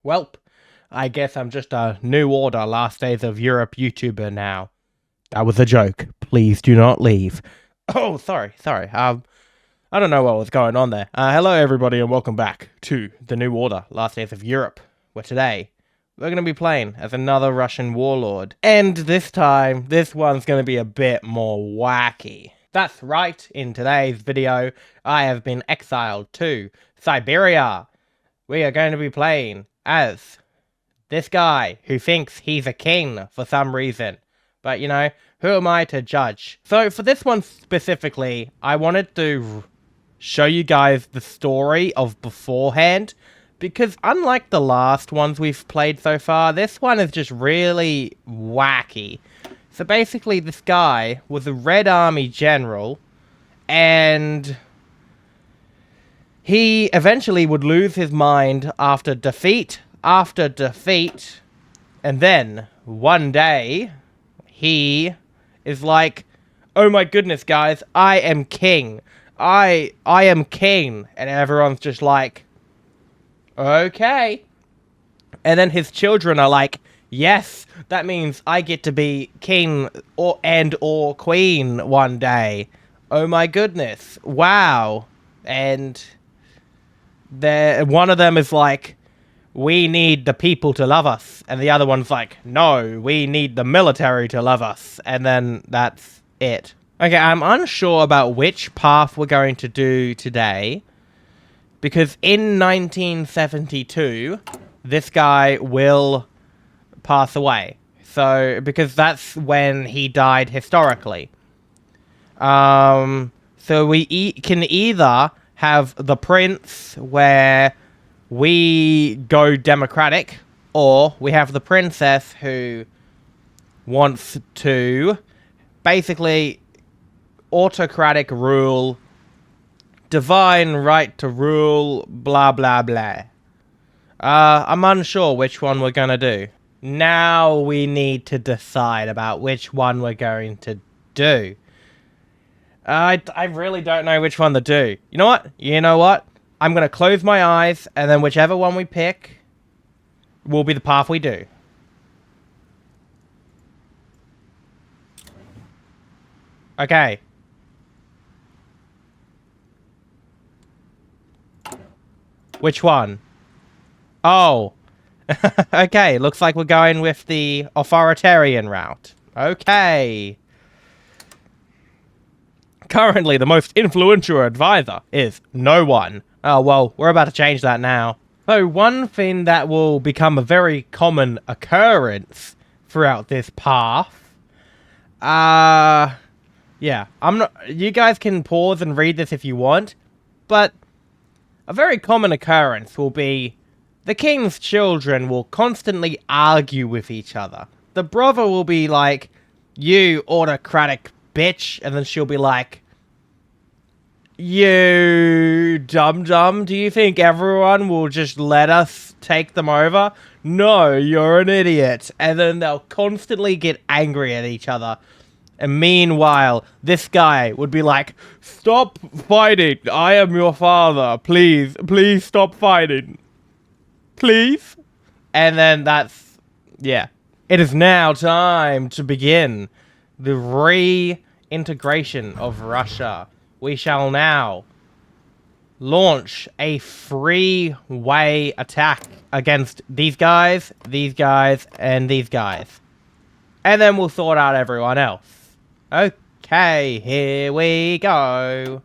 Welp, I guess I'm just a New Order Last Days of Europe YouTuber now. That was a joke. Please do not leave. Oh, sorry. I don't know what was going on there. Hello, everybody, and welcome back to the New Order Last Days of Europe, where today we're going to be playing as another Russian warlord. And this time, this one's going to be a bit more wacky. That's right, in today's video, I have been exiled to Siberia. We are going to be playing as this guy who thinks he's a king for some reason. But, you know, who am I to judge? So, for this one specifically, I wanted to show you guys the story of beforehand. Because unlike the last ones we've played so far, this one is just really wacky. So basically, this guy was a Red Army general, and he eventually would lose his mind after defeat, and then, one day, he is like, oh my goodness, guys, I am king. I am king. And everyone's just like, okay. And then his children are like, yes, that means I get to be king or queen one day. Oh my goodness. Wow. And one of them is like, we need the people to love us. And the other one's like, no, we need the military to love us. And then that's it. Okay, I'm unsure about which path we're going to do today. Because in 1972, this guy will pass away. So, because that's when he died historically. So we can either have the prince where we go democratic, or we have the princess who wants to basically autocratic rule, divine right to rule, blah blah blah. I'm unsure which one we're gonna do. Now we need to decide about which one we're going to do. I really don't know which one to do. You know what? I'm going to close my eyes, and then whichever one we pick will be the path we do. Okay. Which one? Oh. Okay, looks like we're going with the authoritarian route. Okay. Currently, the most influential advisor is no one. Oh, well, we're about to change that now. So, one thing that will become a very common occurrence throughout this path... yeah, you guys can pause and read this if you want, but a very common occurrence will be the king's children will constantly argue with each other. The brother will be like, you autocratic bitch, and then she'll be like, you dum-dum, do you think everyone will just let us take them over? No, you're an idiot. And then they'll constantly get angry at each other. And meanwhile, this guy would be like, stop fighting, I am your father, please stop fighting. Please? And then that's, yeah. It is now time to begin the reintegration of Russia. We shall now launch a three-way attack against these guys, and these guys. And then we'll sort out everyone else. Okay, here we go.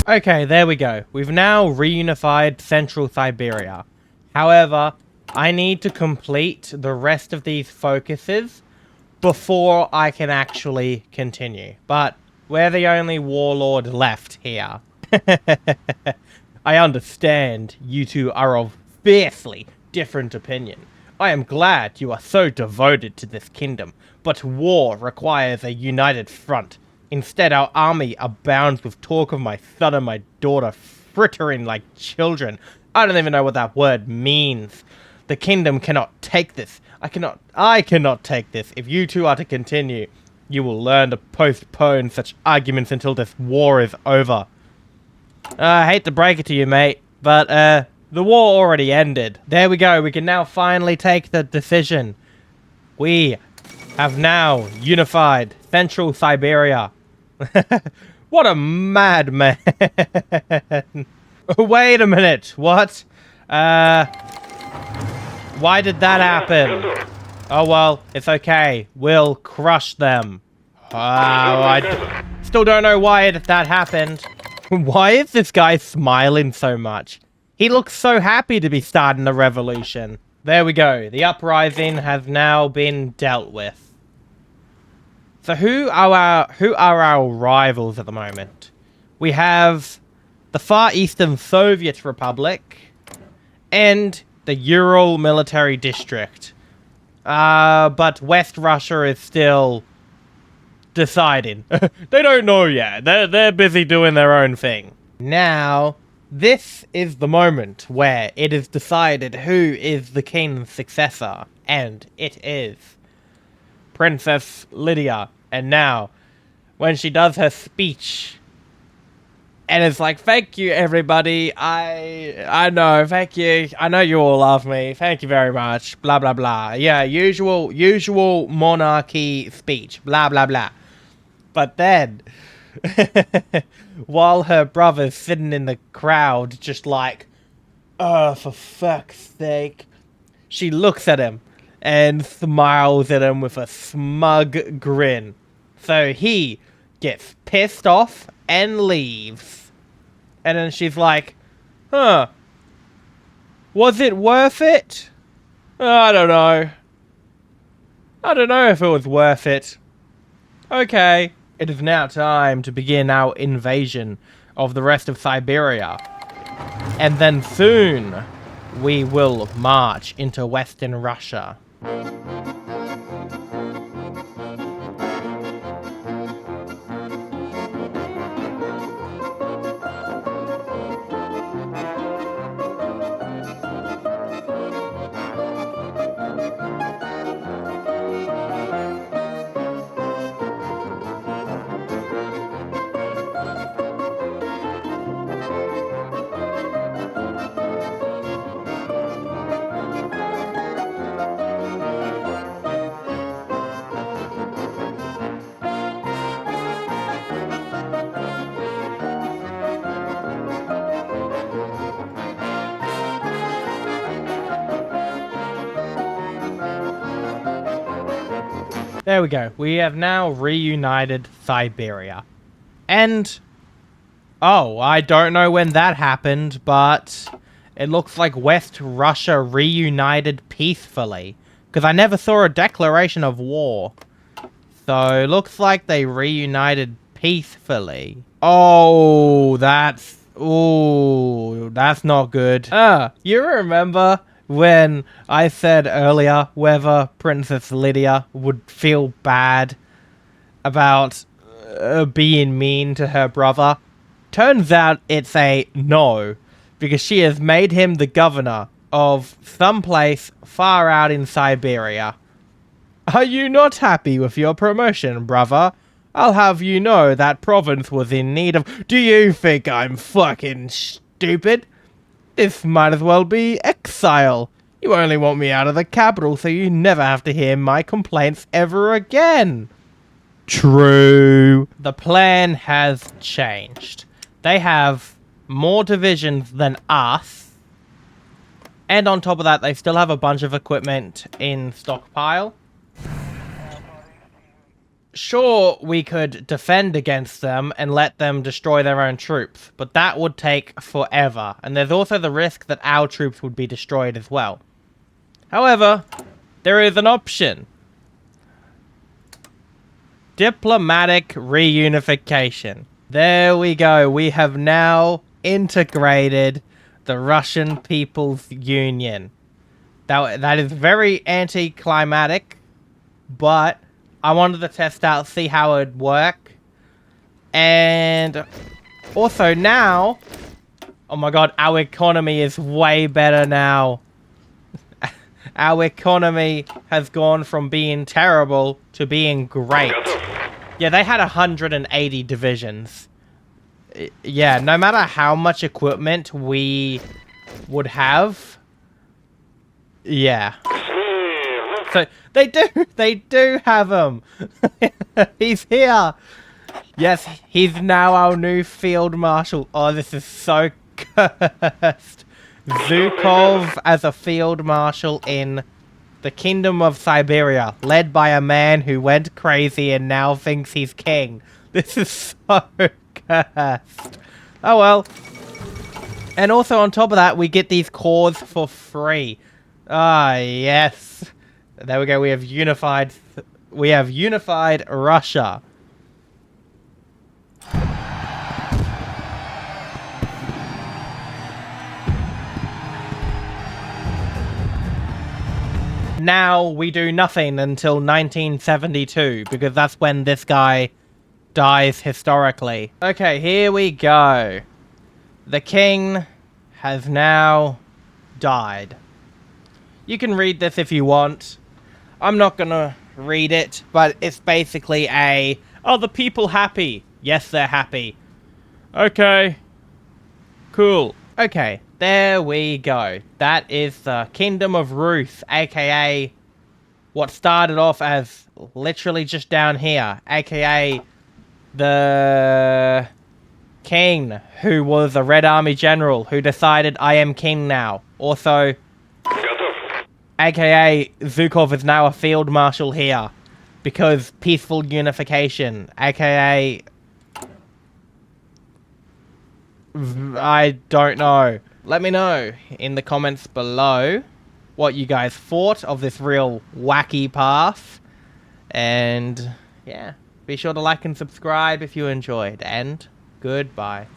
Okay, there we go. We've now reunified Central Siberia. However, I need to complete the rest of these focuses before I can actually continue. But we're the only warlord left here. I understand you two are of fiercely different opinion. I am glad you are so devoted to this kingdom, but war requires a united front. Instead, our army abounds with talk of my son and my daughter frittering like children. I don't even know what that word means. The kingdom cannot take this. I cannot take this. If you two are to continue, you will learn to postpone such arguments until this war is over. I hate to break it to you, mate, but, the war already ended. There we go. We can now finally take the decision. We have now unified Central Siberia. What a madman. Wait a minute. What? Why did that happen? Oh, well, it's okay. We'll crush them. I still don't know why that happened. Why is this guy smiling so much? He looks so happy to be starting the revolution. There we go. The uprising has now been dealt with. So who are our rivals at the moment? We have the Far Eastern Soviet Republic and the Ural Military District. But West Russia is still deciding. They don't know yet. They're busy doing their own thing. Now, this is the moment where it is decided who is the king's successor, and it is Princess Lydia. And now, when she does her speech, and it's like, thank you, everybody. I know, thank you. I know you all love me. Thank you very much. Blah, blah, blah. Yeah, usual monarchy speech. Blah, blah, blah. But then, while her brother's sitting in the crowd, just like, oh, for fuck's sake, she looks at him and smiles at him with a smug grin. So he gets pissed off and leaves. And then she's like, huh, was it worth it? I don't know. I don't know if it was worth it. Okay. It is now time to begin our invasion of the rest of Siberia. And then soon, we will march into Western Russia. There we go. We have now reunited Siberia. And, oh, I don't know when that happened, but it looks like West Russia reunited peacefully. Because I never saw a declaration of war. So, it looks like they reunited peacefully. Oh, that's not good. You remember when I said earlier whether Princess Lydia would feel bad about being mean to her brother? Turns out it's a no, because she has made him the governor of someplace far out in Siberia. Are you not happy with your promotion, brother? I'll have you know that province was in need of... Do you think I'm fucking stupid? This might as well be exile. You only want me out of the capital so you never have to hear my complaints ever again. True. The plan has changed. They have more divisions than us. And on top of that, they still have a bunch of equipment in stockpile. Sure, we could defend against them and let them destroy their own troops, but that would take forever, and there's also the risk that our troops would be destroyed as well. However, there is an option. Diplomatic reunification. There we go. We have now integrated the Russian People's Union. That is very anticlimactic, but I wanted to test out, see how it would work. And also now, oh my god, our economy is way better now. Our economy has gone from being terrible to being great. Yeah, they had 180 divisions. Yeah, no matter how much equipment we would have. Yeah. So they do have him. He's here. Yes, he's now our new field marshal. Oh, this is so cursed. Zhukov as a field marshal in the Kingdom of Siberia, led by a man who went crazy and now thinks he's king. This is so cursed. Oh well. And also on top of that, we get these cores for free. Ah, yes. There we go. We have unified Russia. Now we do nothing until 1972, because that's when this guy dies historically. Okay, here we go. The king has now died. You can read this if you want. I'm not gonna read it, but it's basically are the people happy? Yes, they're happy. Okay. Cool. Okay, there we go. That is the Kingdom of Ruth, aka what started off as literally just down here, aka the king who was a Red Army general who decided I am king now. Also, aka Zhukov is now a field marshal here because peaceful unification, aka I don't know. Let me know in the comments below what you guys thought of this real wacky path. And yeah, be sure to like and subscribe if you enjoyed. And goodbye.